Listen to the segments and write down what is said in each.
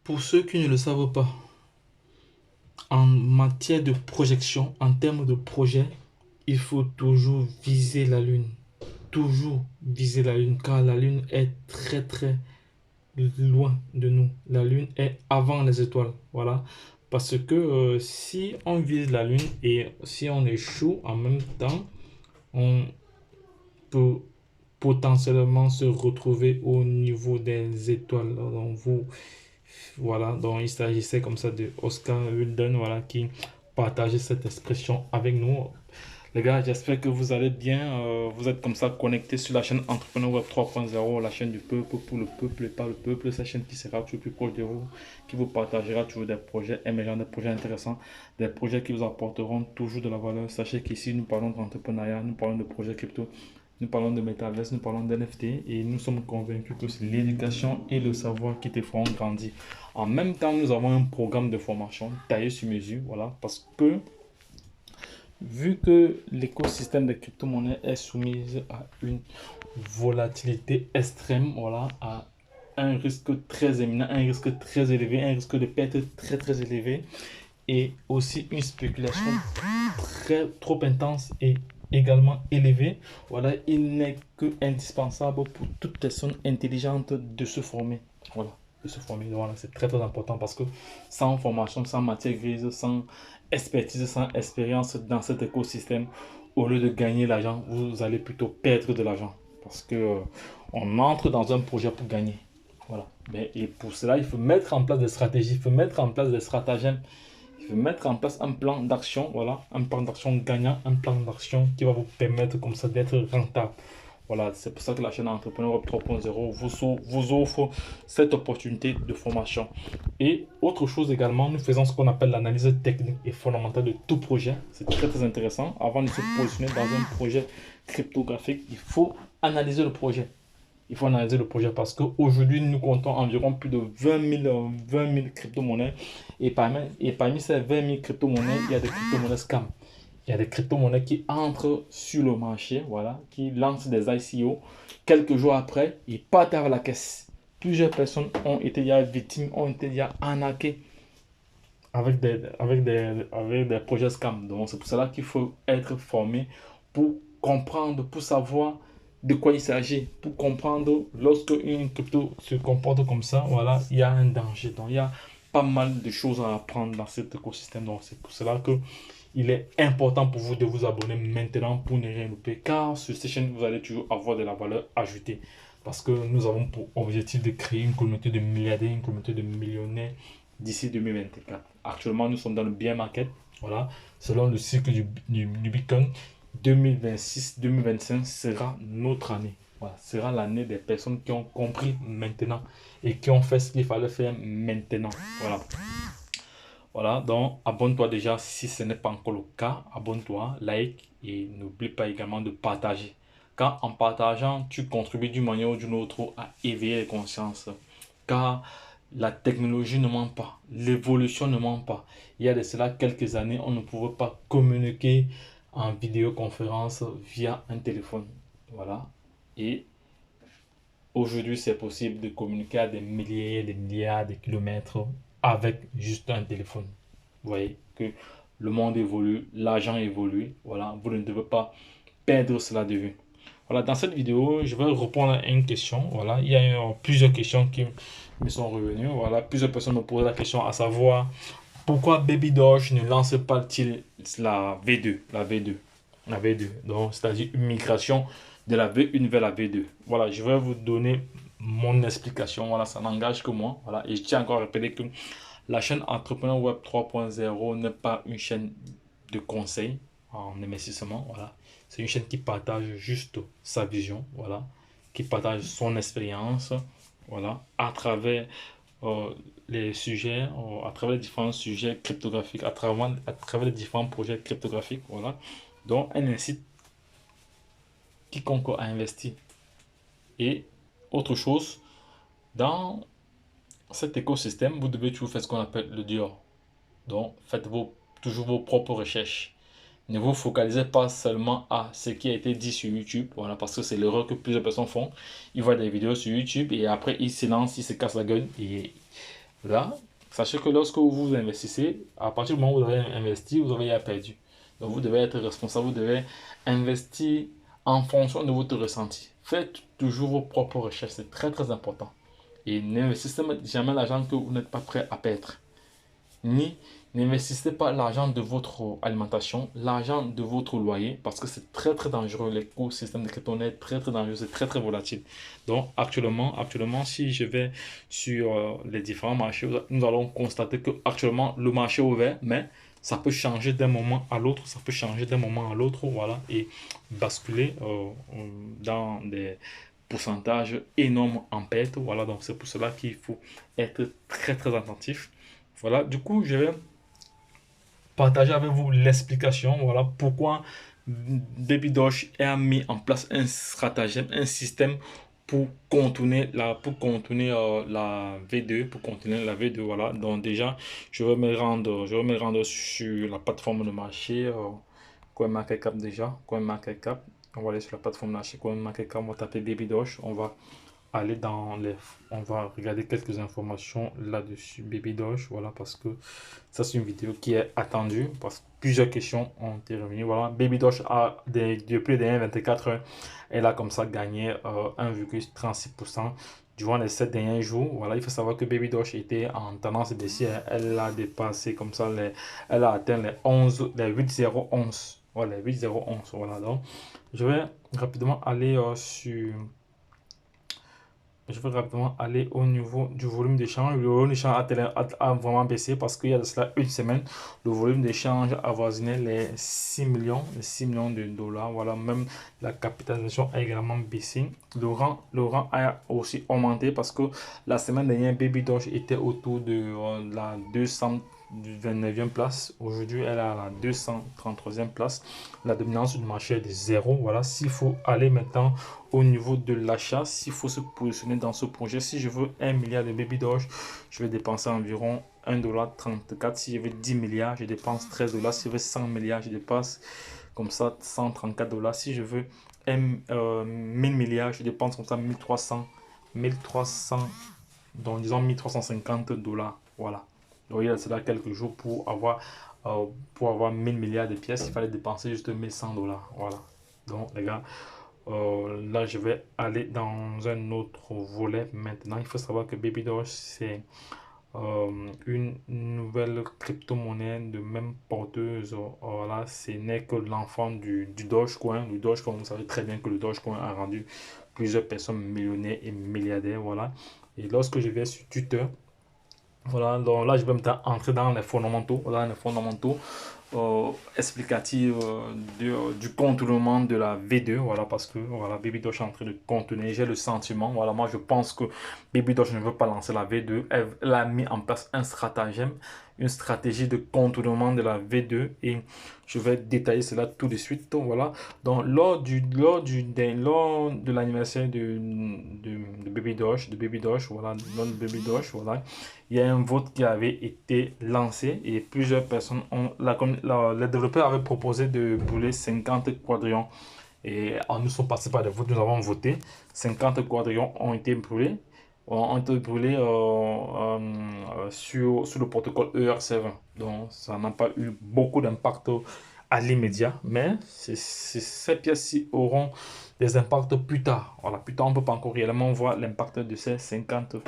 Pour ceux qui ne le savent pas, en matière de projection, en termes de projet, il faut toujours viser la Lune. Toujours viser la Lune, car la Lune est très très loin de nous. La Lune est avant les étoiles. Voilà. Parce que si on vise la Lune et si on échoue en même temps, on peut potentiellement se retrouver au niveau des étoiles. Donc voilà, donc il s'agissait comme ça de Oscar Wilden, voilà, qui partageait cette expression avec nous. Les gars, j'espère que vous allez bien. Vous êtes comme ça connectés sur la chaîne Entrepreneur Web 3.0, la chaîne du peuple pour le peuple et par le peuple. Cette chaîne qui sera toujours plus proche de vous, qui vous partagera toujours des projets émergents, des projets intéressants, des projets qui vous apporteront toujours de la valeur. Sachez qu'ici, nous parlons d'entrepreneuriat, nous parlons de projets crypto, nous parlons de métaverse, nous parlons d'NFT et nous sommes convaincus que c'est l'éducation et le savoir qui te feront grandir. En même temps, nous avons un programme de formation taillé sur mesure, voilà, parce que vu que l'écosystème des crypto-monnaies est soumis à une volatilité extrême, voilà, à un risque très éminent, un risque très élevé, un risque de perte très très élevé, et aussi une spéculation trop intense et également élevée, voilà, il n'est que indispensable pour toute personne intelligente de se former. Voilà, de se former. Voilà, c'est très très important parce que sans formation, sans matière grise, sans expertise, sans expérience dans cet écosystème, au lieu de gagner l'argent, vous allez plutôt perdre de l'argent. Parce que on entre dans un projet pour gagner. Voilà. Et pour cela, il faut mettre en place des stratégies, il faut mettre en place des stratagèmes, il faut mettre en place un plan d'action, voilà, un plan d'action gagnant, un plan d'action qui va vous permettre comme ça d'être rentable. Voilà, c'est pour ça que la chaîne Entrepreneur Web 3.0 vous offre cette opportunité de formation. Et autre chose également, nous faisons ce qu'on appelle l'analyse technique et fondamentale de tout projet. C'est très très intéressant. Avant de se positionner dans un projet cryptographique, il faut analyser le projet. Il faut analyser le projet parce qu'aujourd'hui, nous comptons environ plus de 20 000 crypto-monnaies. Et parmi ces 20 000 crypto-monnaies, il y a des crypto-monnaies scam. Il y a des crypto-monnaies qui entrent sur le marché, voilà, qui lancent des ICO. Quelques jours après, ils partent à la caisse. Plusieurs personnes ont été victimes, ont été arnaquées avec des projets scam. Donc, c'est pour cela qu'il faut être formé pour comprendre, pour savoir de quoi il s'agit, pour comprendre lorsque une crypto se comporte comme ça, voilà, il y a un danger. Donc, il y a pas mal de choses à apprendre dans cet écosystème. Donc, c'est pour cela que il est important pour vous de vous abonner maintenant pour ne rien louper. Car sur cette chaîne, vous allez toujours avoir de la valeur ajoutée. Parce que nous avons pour objectif de créer une communauté de milliardaires, une communauté de millionnaires d'ici 2024. Actuellement, nous sommes dans le bear market. Voilà. Selon le cycle du Bitcoin, 2026-2025 sera notre année. Voilà. Sera l'année des personnes qui ont compris maintenant et qui ont fait ce qu'il fallait faire maintenant. Voilà. Voilà, donc abonne-toi déjà si ce n'est pas encore le cas. Abonne-toi, like et n'oublie pas également de partager. Car en partageant, tu contribues d'une manière ou d'une autre à éveiller les consciences. Car la technologie ne ment pas, l'évolution ne ment pas. Il y a de cela quelques années, on ne pouvait pas communiquer en vidéoconférence via un téléphone. Voilà. Et aujourd'hui, c'est possible de communiquer à des milliers, des milliards de kilomètres avec juste un téléphone. Vous voyez que le monde évolue, l'argent évolue. Voilà, vous ne devez pas perdre cela de vue. Voilà, dans cette vidéo, je vais répondre à une question. Voilà, il y a plusieurs questions qui me sont revenues. Voilà, plusieurs personnes me posent la question à savoir pourquoi Baby Doge ne lance pas-t-il la V2, la V2, donc c'est-à-dire une migration de la V1 vers la V2. Voilà, je vais vous donner mon explication. Voilà, ça n'engage que moi. Voilà, et je tiens encore à répéter que la chaîne Entrepreneur Web 3.0 n'est pas une chaîne de conseil en investissement. Voilà, c'est une chaîne qui partage juste sa vision. Voilà, qui partage son expérience. Voilà, euh, les sujets, à travers les différents sujets cryptographiques, à travers les différents projets cryptographiques. Voilà, donc elle incite quiconque à investir. Et autre chose, dans cet écosystème, vous devez toujours faire ce qu'on appelle le Dior. Donc, faites toujours vos propres recherches. Ne vous focalisez pas seulement à ce qui a été dit sur YouTube. Voilà, parce que c'est l'erreur que plusieurs personnes font. Ils voient des vidéos sur YouTube et après ils se lancent, ils se cassent la gueule. Et Là, sachez que lorsque vous investissez, à partir du moment où vous avez investi, vous avez perdu. Donc vous devez être responsable, vous devez investir en fonction de votre ressenti. Faites toujours vos propres recherches, c'est très très important. Et n'investissez jamais l'argent que vous n'êtes pas prêt à perdre. Ni n'investissez pas l'argent de votre alimentation, l'argent de votre loyer, parce que c'est très très dangereux. L'écosystème de crypto est très très dangereux, c'est très très volatile. Donc actuellement, si je vais sur les différents marchés, nous allons constater que actuellement le marché est ouvert, mais ça peut changer d'un moment à l'autre, ça peut changer d'un moment à l'autre, voilà, et basculer dans des pourcentages énormes en perte. Voilà, donc c'est pour cela qu'il faut être très très attentif. Voilà, du coup, je vais partager avec vous l'explication, voilà, pourquoi BabyDosh a mis en place un stratagème, un système pour contourner la V2, voilà. Donc déjà, je vais me rendre sur la plateforme de marché, CoinMarketCap déjà, CoinMarketCap. On va aller sur la plateforme de marché CoinMarketCap, on va taper BabyDosh, aller dans les, on va regarder quelques informations là-dessus, BabyDosh, voilà, parce que ça c'est une vidéo qui est attendue, parce que plusieurs questions ont été revenues, voilà. BabyDosh depuis les dernières 24 heures, elle a comme ça gagné 1,36% durant les 7 derniers jours, voilà. Il faut savoir que BabyDosh était en tendance baissière, elle a dépassé comme ça, elle a atteint les 8,011, voilà, les 8,011, voilà. Donc je vais rapidement aller je vais rapidement aller au niveau du volume d'échange. Le volume d'échange a vraiment baissé parce qu'il y a de cela une semaine, le volume d'échange avoisinait les 6 millions de dollars. Voilà, même la capitalisation a également baissé. Le rang a aussi augmenté parce que la semaine dernière, Baby Doge était autour de la 229e place. Aujourd'hui, elle est à la 233e place. La dominance du marché est de 0. Voilà, s'il faut aller maintenant au niveau de l'achat, s'il faut se positionner dans ce projet, si je veux 1 milliard de Baby Doge, je vais dépenser environ 1,34$. Si je veux 10 milliards, je dépense 13$. Si je veux 100 milliards, je dépense comme ça 134$. Si je veux 1000 milliards, je dépense comme ça 1300, donc disons 1350$. Voilà. Donc il y a cela quelques jours pour avoir 1000 milliards de pièces, il fallait dépenser juste 1100$. Voilà. Donc les gars, là, je vais aller dans un autre volet maintenant. Il faut savoir que BabyDoge, c'est une nouvelle crypto-monnaie de même porteuse. Voilà, ce n'est que l'enfant du Dogecoin. Le Dogecoin, vous savez très bien que le Dogecoin a rendu plusieurs personnes millionnaires et milliardaires. Voilà. Et lorsque je vais sur Twitter, voilà, donc là, je vais maintenant entrer dans les fondamentaux. Dans les fondamentaux explicatifs du contournement de la V2. Voilà, parce que voilà, BabyDoge est en train de contourner. J'ai le sentiment, voilà, moi je pense que BabyDoge ne veut pas lancer la V2. Elle a mis en place un stratagème, une stratégie de contournement de la V2 et je vais détailler cela tout de suite. Donc, voilà, donc lors de l'anniversaire de BabyDoge, voilà, lors de BabyDoge, voilà, il y a un vote qui avait été lancé et plusieurs personnes les développeurs avaient proposé de brûler 50 quadrillons. Et nous sommes passés par des votes, nous avons voté. 50 quadrillons ont été brûlés sur le protocole ERC20. Donc, ça n'a pas eu beaucoup d'impact à l'immédiat, mais ces pièces-ci auront des impacts plus tard. Voilà, plus tard, on ne peut pas encore réellement voir l'impact de ces 50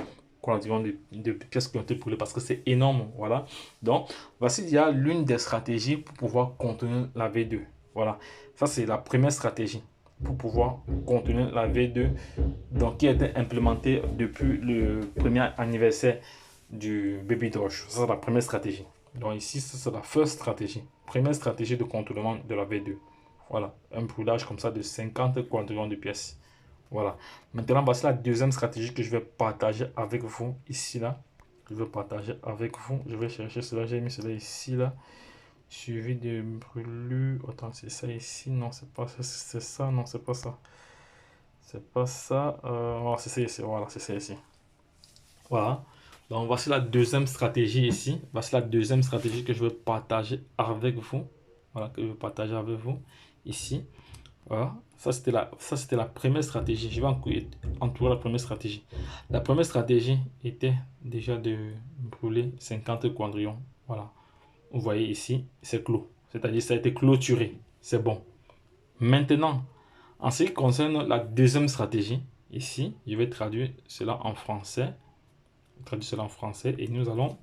quadrillons de pièces qui ont été brûlées parce que c'est énorme. Voilà. Donc, voici il y a l'une des stratégies pour pouvoir contenir la V2. Voilà. Ça, c'est la première stratégie pour pouvoir contenir la V2 donc, qui a été implémentée depuis le premier anniversaire du Baby Doge. Ça, c'est la première stratégie. Donc ici, c'est la first stratégie. Première stratégie de contournement de la V2. Voilà, un brûlage comme ça de 50 quadrillons de pièces. Voilà. Maintenant, voici la deuxième stratégie que je vais partager avec vous ici, là. Je vais partager avec vous. Je vais chercher cela. J'ai mis cela ici, là. Suivi de brûlure. Attends, c'est ça ici. Non, c'est pas ça. C'est ça. Non, c'est pas ça. C'est pas ça. Oh, c'est ça ici. Voilà, c'est ça ici. Voilà. Donc, voici la deuxième stratégie ici. Voici la deuxième stratégie que je vais partager avec vous. Voilà, que je vais partager avec vous ici. Voilà, ça c'était la première stratégie. Je vais entourer la première stratégie. La première stratégie était déjà de brûler 50 quadrillons. Voilà, vous voyez ici, c'est clos. C'est-à-dire ça a été clôturé. C'est bon. Maintenant, en ce qui concerne la deuxième stratégie, ici, je vais traduire cela en français. Traduire cela en français et nous allons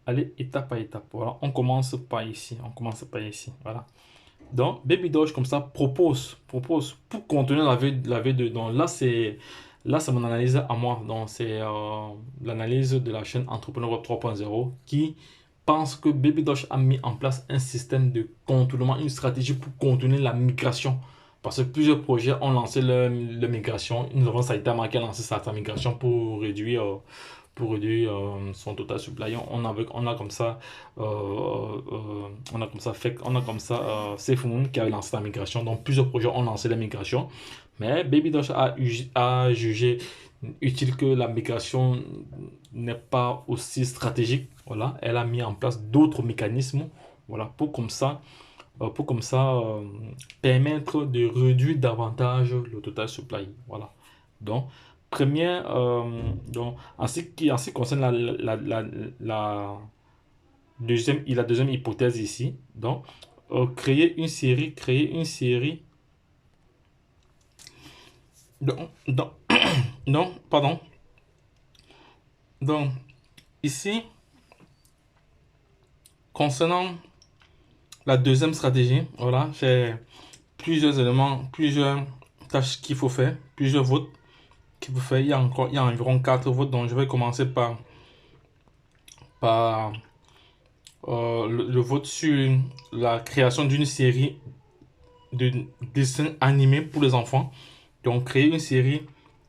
aller étape par étape. Voilà, on commence par ici. On commence par ici. Voilà. Donc, Baby Doge, comme ça, propose pour contenir la V2. Donc, là, c'est mon analyse à moi. Donc, c'est l'analyse de la chaîne Entrepreneur Web 3.0 qui pense que Baby Doge a mis en place un système de contournement, une stratégie pour contenir la migration. Parce que plusieurs projets ont lancé leur migration. Nous avons Saitama qui a lancé sa migration pour réduire son total supply. On a comme ça Safe Moon qui a lancé la migration. Donc plusieurs projets ont lancé la migration, mais Baby Doge a jugé utile que la migration n'est pas aussi stratégique. Voilà, elle a mis en place d'autres mécanismes, voilà, pour comme ça permettre de réduire davantage le total supply. Voilà. Donc, première, en ce qui concerne la deuxième hypothèse ici, donc, créer une série, donc, non, pardon. Donc, ici, concernant la deuxième stratégie, voilà, j'ai plusieurs éléments, plusieurs tâches qu'il faut faire, plusieurs votes qu'il faut faire. Il y a environ 4 votes, donc je vais commencer par le vote sur la création d'une série de dessins animés pour les enfants. Donc, créer une série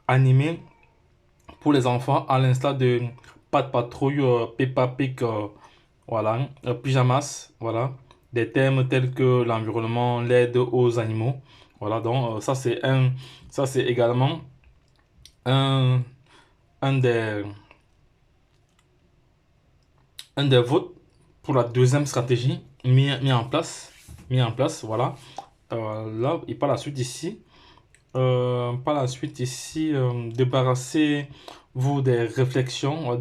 animée pour les enfants à l'instar de Pat Patrouille, Peppa Pig, voilà, Pyjamas, voilà, des thèmes tels que l'environnement, l'aide aux animaux. Voilà, donc ça c'est également un, un des, un des votes pour la deuxième stratégie mis en place, voilà. Là, et par la suite ici, débarrassez-vous des réflexions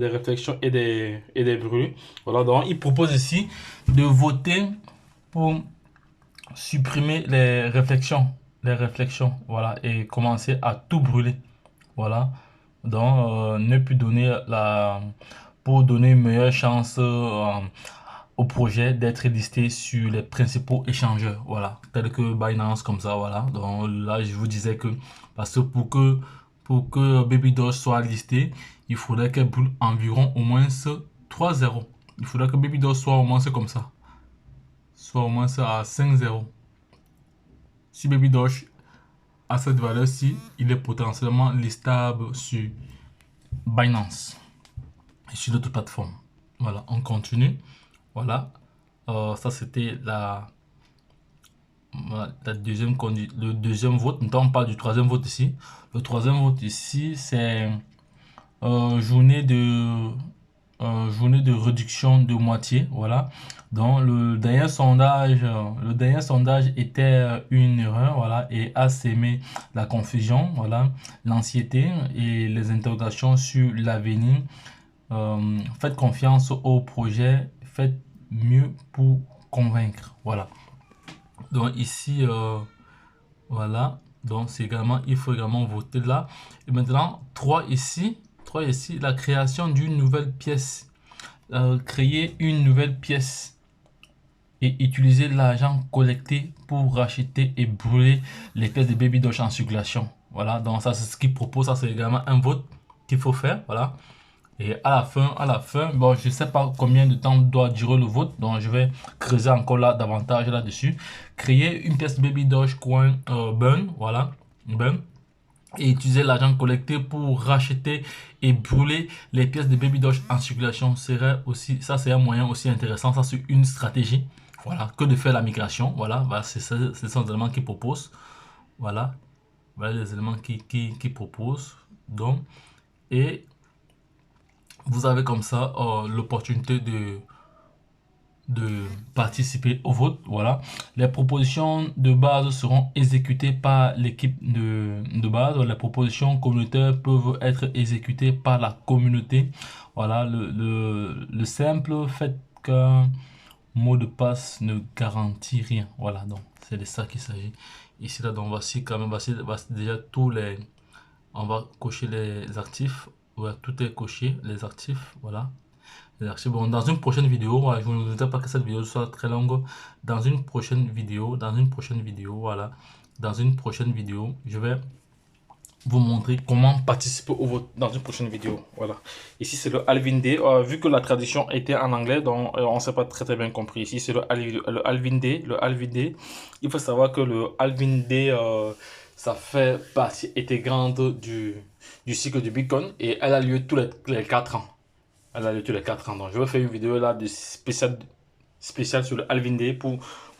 et des bruits. Voilà, donc il propose ici de voter pour supprimer les réflexions, voilà, et commencer à tout brûler, voilà. Donc, ne plus donner pour donner une meilleure chance au projet d'être listé sur les principaux échangeurs, voilà, tels que Binance, comme ça, voilà. Donc là, je vous disais que, parce que pour que Baby Doge soit listé, il faudrait qu'elle brûle environ au moins 3 zéros. Il faudrait que Baby Doge soit au moins comme ça, soit au moins à 5 zéros. Si Baby Doge a cette valeur-ci, il est potentiellement listable sur Binance et sur d'autres plateformes. Voilà, on continue. Voilà, ça c'était le deuxième vote. Maintenant, on parle du troisième vote ici. Le troisième vote ici, c'est journée de réduction de moitié. Voilà. Donc, le dernier sondage était une erreur, voilà, et a sémé la confusion, voilà, l'anxiété et les interrogations sur l'avenir. Faites confiance au projet, faites mieux pour convaincre. Voilà. Donc ici, voilà. Donc c'est également, il faut également voter là. Et maintenant, 3 ici, la création d'une nouvelle pièce. Créer une nouvelle pièce et utiliser l'argent collecté pour racheter et brûler les pièces de Baby Doge en circulation. Voilà, donc ça c'est ce qu'il propose, ça c'est également un vote qu'il faut faire, voilà. Et à la fin, bon, je sais pas combien de temps doit durer le vote, donc je vais creuser encore là davantage là-dessus. Créer une pièce Baby Doge Coin Burn, voilà, Burn, et utiliser l'argent collecté pour racheter et brûler les pièces de Baby Doge en circulation serait aussi, ça c'est un moyen aussi intéressant, ça c'est une stratégie, voilà, que de faire la migration, voilà, bah, c'est sont les éléments qu'il propose, voilà, voilà les éléments qu'il propose, donc, et vous avez comme ça l'opportunité de participer au vote. Voilà. Les propositions de base seront exécutées par l'équipe de base. Les propositions communautaires peuvent être exécutées par la communauté. Voilà. Le simple fait qu'un mot de passe ne garantit rien. Voilà. Donc, c'est de ça qu'il s'agit. Ici, là, donc, voici quand même, voici déjà tous les. On va cocher les actifs. Ouais, tout est coché, les actifs. Voilà. Bon, dans une prochaine vidéo, voilà, je ne voudrais pas que cette vidéo soit très longue. Dans une prochaine vidéo, voilà, dans une prochaine vidéo, je vais vous montrer comment participer au vote dans une prochaine vidéo. Voilà. Ici, c'est le Alvin Day. Vu que la traduction était en anglais, donc on ne s'est pas très bien compris. Ici, c'est le Alvin Day. Le Alvin Day. Il faut savoir que le Alvin Day, ça fait partie intégrante du cycle du Bitcoin et elle a lieu tous les 4 ans. Elle a lieu tous les 4 ans. Donc, je vais faire une vidéo là de spécial sur le Alvin Day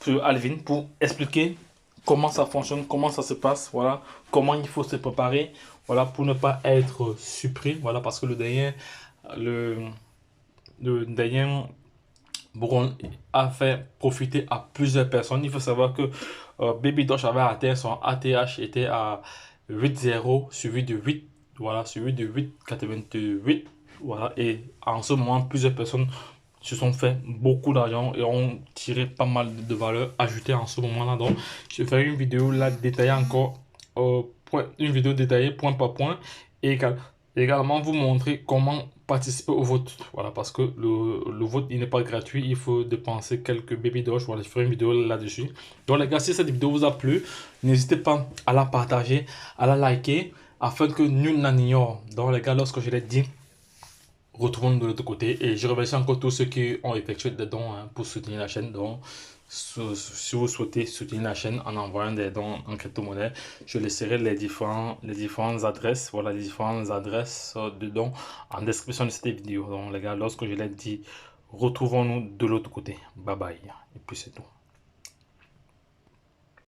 sur Alvin pour expliquer comment ça fonctionne, comment ça se passe, voilà, comment il faut se préparer, voilà, pour ne pas être surpris, voilà, parce que le, le dernier Bourgogne a fait profiter à plusieurs personnes. Il faut savoir que Baby Doge avait atteint son ATH était à 8,0 suivi de 8, voilà, suivi de 8,88, voilà, et en ce moment, plusieurs personnes se sont fait beaucoup d'argent et ont tiré pas mal de valeur ajoutée en ce moment-là. Donc, je ferai une vidéo là détaillée encore, une vidéo détaillée point par point et également vous montrer comment participer au vote. Voilà, parce que le vote il n'est pas gratuit, il faut dépenser quelques baby dollars. Voilà, je ferai une vidéo là-dessus. Donc, les gars, si cette vidéo vous a plu, n'hésitez pas à la partager, à la liker afin que nul n'en ignore. Donc, les gars, lorsque je l'ai dit, retrouvons-nous de l'autre côté et je remercie encore tous ceux qui ont effectué des dons pour soutenir la chaîne. Donc, si vous souhaitez soutenir la chaîne en envoyant des dons en crypto-monnaie, je laisserai les différentes adresses, voilà, les différentes adresses de dons en description de cette vidéo. Donc, les gars, lorsque je l'ai dit, retrouvons-nous de l'autre côté. Bye bye. Et puis c'est tout.